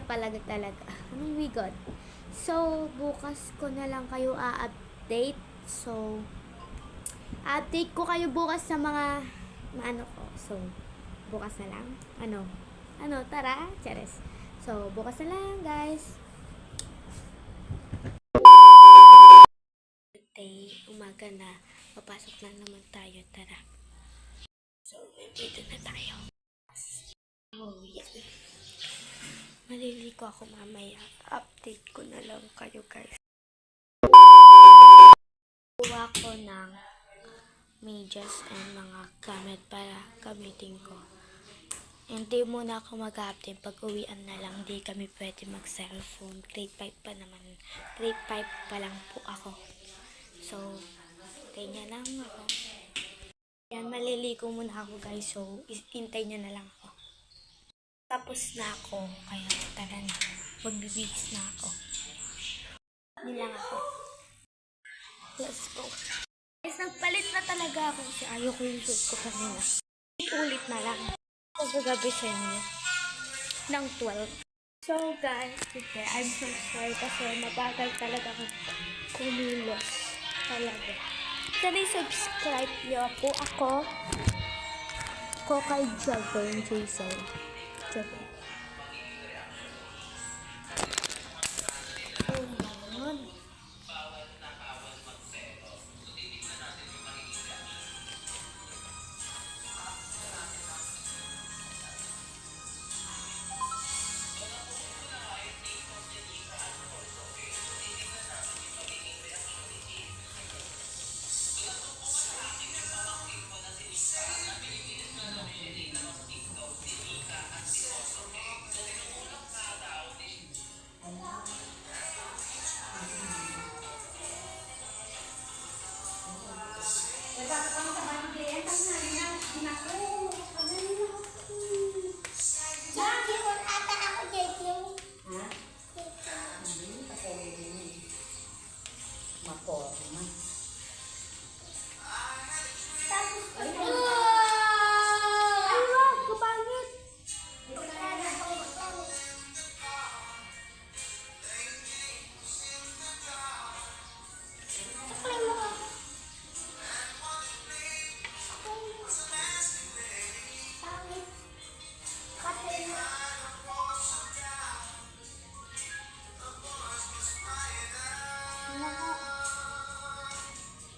na talaga. Oh my God. So, bukas ko na lang kayo a-update. So, update ko kayo bukas sa mga ano ko. So, bukas na lang. Tara, Chares. So, bukas na lang, guys. Day, umaga na. Papasok na naman tayo. Tara. So, dito na tayo. Oh, yan. Maliligo ako mamaya. Update ko na lang kayo, guys. Kuha ko ng medyas and mga gamit para gamitin ko. Hindi muna ako mag-update. Pag uwian na lang, hindi kami pwede mag-cellphone. Grade 5 pa naman. Grade 5 pa lang po ako. So, ganyan lang ako. Yan, maliligo muna ako, guys. So, hintay nyo na lang ako. Tapos na ako. Kaya tara na. Magbibihis na ako. Yun lang ako. Let's go. Guys, nagpalit na talaga ako kasi ayoko yung suit ko kanina. Ulit na lang. Pagkagabi sa inyo. Ng 12. So guys, okay, I'm so sorry kasi mabagal talaga ako kumilos. Talaga. Sana subscribe niyo po ako. Ko kay Jagger Jason. Jagger. Oh, yan.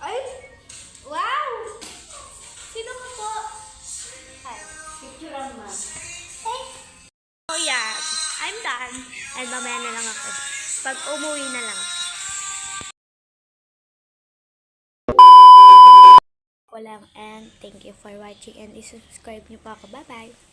Ay! Wow! Sino ka po? Hi. Picture ma. Hey! Oh yeah, I'm done. And mamaya na lang ako. Pag umuwi na lang ako. Walang and thank you for watching and i-subscribe niyo pa ako. Bye-bye!